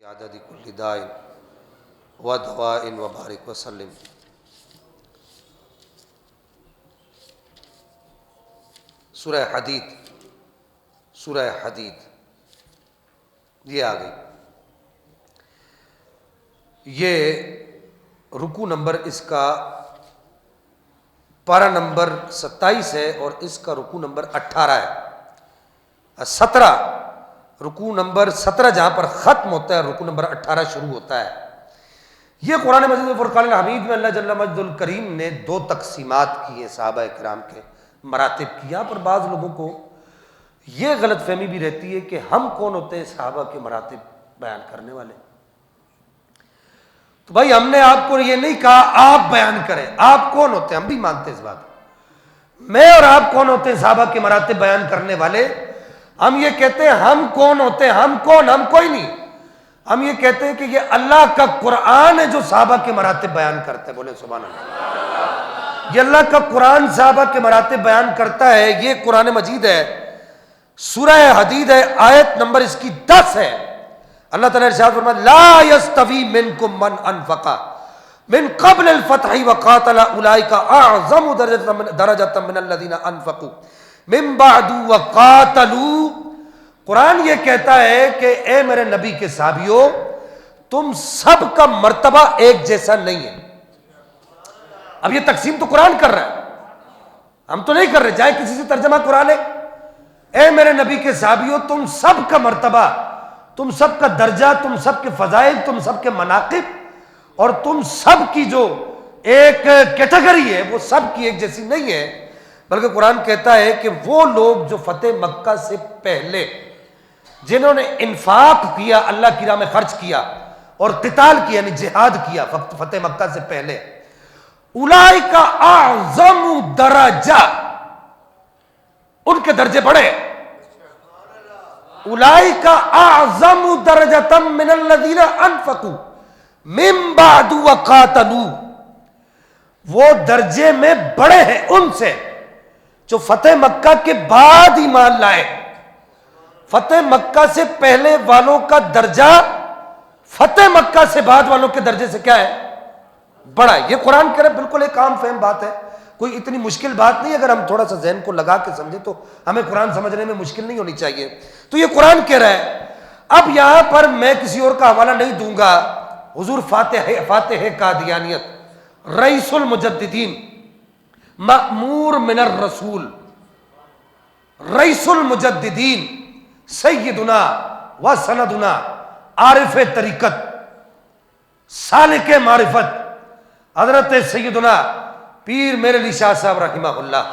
عدد کل داء و دواء وبارک وسلم۔ سورہ حدید، سورہ حدید یہ آ گئی۔ یہ رکوع نمبر اس کا پارہ نمبر 27 ہے اور اس کا رکوع نمبر 18 ہے۔ 17 رکوع نمبر 17 جہاں پر ختم ہوتا ہے، رکوع نمبر 18 شروع ہوتا ہے۔ یہ قرآن مجید و فرقان الحمید میں اللہ جل مجد الکریم نے دو تقسیمات کی ہیں صحابہ کرام کے مراتب کی۔ یہاں پر بعض لوگوں کو یہ غلط فہمی بھی رہتی ہے کہ ہم کون ہوتے ہیں صحابہ کے مراتب بیان کرنے والے؟ تو بھائی ہم نے آپ کو یہ نہیں کہا آپ بیان کریں، آپ کون ہوتے ہیں؟ ہم بھی مانتے ہیں اس بات کو۔ میں اور آپ کون ہوتے ہیں صحابہ کے مراتب بیان کرنے والے؟ ہم یہ کہتے ہیں ہم کون ہوتے ہیں؟ ہم کون؟ ہم کوئی نہیں۔ ہم یہ کہتے ہیں کہ یہ اللہ کا قرآن ہے جو صحابہ کے مراتب بیان کرتا ہے۔ بولے سبحان اللہ۔ یہ اللہ کا قرآن صحابہ کے مراتب بیان کرتا ہے۔ یہ قرآن مجید ہے، سورہ حدید ہے، آیت نمبر اس کی 10 ہے۔ اللہ تعالیٰ ارشاد فرماتا ہے لا یستوی منکم من انفق من قبل الفتح وقاتل اولئک اعظم درجۃ من الذین انفقوا من بعد وقاتلوا۔ قرآن یہ کہتا ہے کہ اے میرے نبی کے صحابیوں، تم سب کا مرتبہ ایک جیسا نہیں ہے۔ اب یہ تقسیم تو قرآن کر رہا ہے، ہم تو نہیں کر رہے، چاہے کسی سے ترجمہ قرآن ہے۔ اے میرے نبی کے صحابیوں، تم سب کا مرتبہ، تم سب کا درجہ، تم سب کے فضائل، تم سب کے مناقب اور تم سب کی جو ایک کیٹیگری ہے وہ سب کی ایک جیسی نہیں ہے، بلکہ قرآن کہتا ہے کہ وہ لوگ جو فتح مکہ سے پہلے جنہوں نے انفاق کیا، اللہ کی راہ میں خرچ کیا اور قتال کیا یعنی جہاد کیا فتح مکہ سے پہلے، اولئک اعظم درجہ، ان کے درجے بڑھے۔ اولئک اعظم درجۃ من الذین انفقوا من بعد وقاتلوا، وہ درجے میں بڑے ہیں ان سے جو فتح مکہ کے بعد ایمان لائے۔ فتح مکہ سے پہلے والوں کا درجہ فتح مکہ سے بعد والوں کے درجے سے کیا ہے؟ بڑا ہے۔ یہ قرآن کہہ رہا ہے، بالکل ایک عام فہم بات ہے، کوئی اتنی مشکل بات نہیں۔ اگر ہم تھوڑا سا ذہن کو لگا کے سمجھیں تو ہمیں قرآن سمجھنے میں مشکل نہیں ہونی چاہیے۔ تو یہ قرآن کہہ رہا ہے۔ اب یہاں پر میں کسی اور کا حوالہ نہیں دوں گا، حضور فاتح قادیانیت، رئیس المجددین، مأمور من الرسول، رئیس المجددین، سیدنا و سندنا، عارف طریقت، سالک معرفت، حضرت سیدنا پیر میرے علی شاہ صاحب رحمہ اللہ،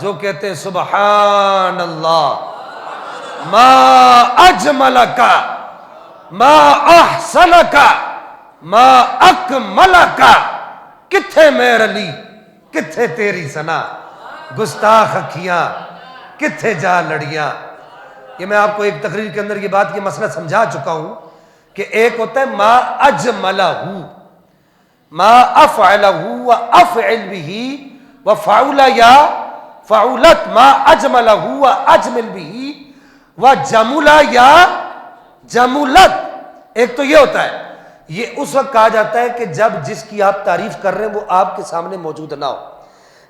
جو کہتے ہیں سبحان اللہ ما اجملک ما احسنک ما اکملک، کتھے میرے علی کتھے تیری ثنا، گستاخ اکھیاں کتھے جا لڑیاں۔ یہ میں آپ کو ایک تقریر کے اندر یہ بات یہ مسئلہ سمجھا چکا ہوں کہ ایک ہوتا ہے ما اجملہ، ما افعلہ و افعل بھی و فعل یا فعلت، ما اجملہ و اجمل بھی و جملہ یا جملت۔ ایک تو یہ ہوتا ہے، یہ اس وقت کہا جاتا ہے کہ جب جس کی آپ تعریف کر رہے ہیں وہ آپ کے سامنے موجود نہ ہو۔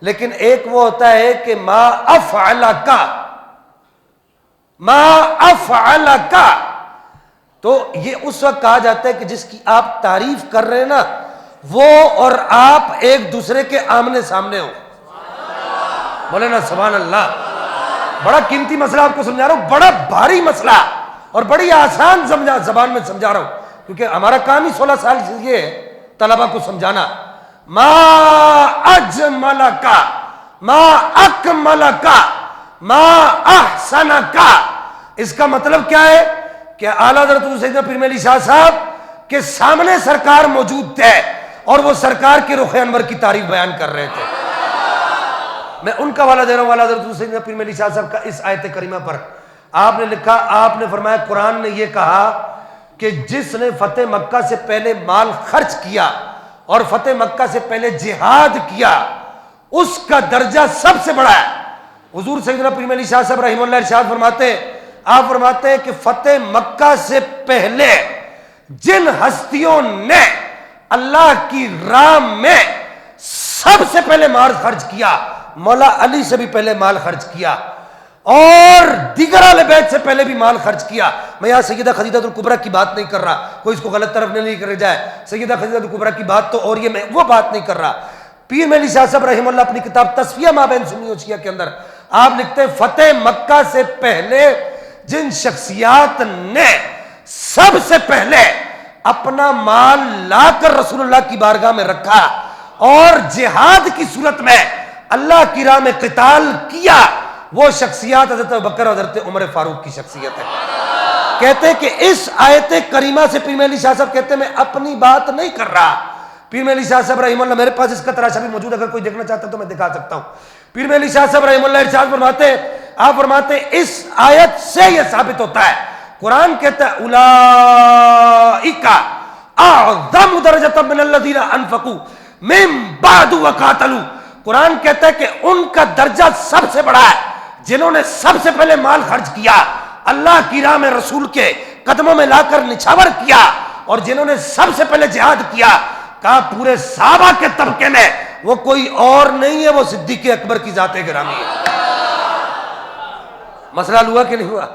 لیکن ایک وہ ہوتا ہے کہ ما افعلک، ما افعلک، تو یہ اس وقت کہا جاتا ہے کہ جس کی آپ تعریف کر رہے ہیں نا وہ اور آپ ایک دوسرے کے آمنے سامنے ہو۔ بولے نا سبحان اللہ۔ بڑا قیمتی مسئلہ آپ کو سمجھا رہا ہوں، بڑا بھاری مسئلہ اور بڑی آسان زبان میں سمجھا رہا ہوں، کیونکہ ہمارا کام ہی 16 سال سے یہ ہے طلبہ کو سمجھانا۔ ما اجملک ما اکملک ما احسنک، اس کا مطلب کیا ہے کہ اعلیٰ حضرت سیدنا پیر میرے علی شاہ صاحب کے سامنے سرکار موجود تھے اور وہ سرکار کے رخ انور کی تعریف بیان کر رہے تھے۔ میں ان کا حوالہ دے رہا ہوں اعلیٰ حضرت سیدنا پیر میرے علی شاہ صاحب کا اس آیت کریمہ پر۔ آپ نے لکھا، آپ نے فرمایا قرآن نے یہ کہا کہ جس نے فتح مکہ سے پہلے مال خرچ کیا اور فتح مکہ سے پہلے جہاد کیا اس کا درجہ سب سے بڑا ہے۔ حضور سیدنا پیر میرے علی شاہ صاحب رحمہ اللہ ارشاد فرماتے آپ فرماتے ہیں کہ فتح مکہ سے پہلے جن ہستیوں نے اللہ کی راہ میں سب سے پہلے مال خرچ کیا، مولا علی سے بھی پہلے مال خرچ کیا اور دیگر اہل بیت سے پہلے بھی مال خرچ کیا. میں یہاں سیدہ خدیجہ الکبریٰ کی بات نہیں کر رہا، کوئی اس کو غلط طرف نہیں کر جائے، سیدہ خدیجہ الکبریٰ کی بات تو اور یہ میں وہ بات نہیں کر رہا. پیر مہدی شاہ صاحب رحمہ اللہ اپنی کتاب تصفیہ مابین سنی و شیعہ کے اندر آپ لکھتے ہیں فتح مکہ سے پہلے جن شخصیات نے سب سے پہلے اپنا مال لا کر رسول اللہ کی بارگاہ میں رکھا اور جہاد کی صورت میں اللہ کی راہ میں قتال کیا، وہ شخصیات حضرت ابوبکر اور حضرت عمر فاروق کی شخصیت ہے. کہتے ہیں کہ اس آیت کریمہ سے پیر مہدی شاہ صاحب کہتے ہیں میں اپنی بات نہیں کر رہا. پیر مہدی شاہ صاحب رحمہ اللہ، میرے پاس اس کا تراشا بھی موجود، اگر کوئی دیکھنا چاہتا تو میں دکھا سکتا ہوں. پیر مہدی شاہ صاحب رحمہ اللہ ارشاد فرماتے ہیں، آپ فرماتے ہیں اس آیت سے یہ ثابت ہوتا ہے، قرآن کہتا ہے اولئک اعظم درجۃ من الذین انفقوا من بعد وقاتلوا. قرآن کہتا ہے کہ ان کا درجہ سب سے بڑا ہے جنہوں نے سب سے پہلے مال خرچ کیا، اللہ کی راہ میں رسول کے قدموں میں لا کر نچھاور کیا، اور جنہوں نے سب سے پہلے جہاد کیا. کہا پورے صحابہ کے طبقے میں وہ کوئی اور نہیں ہے، وہ صدیق اکبر کی ذات گرامی ہے. مسئلہ ہوا کہ نہیں ہوا؟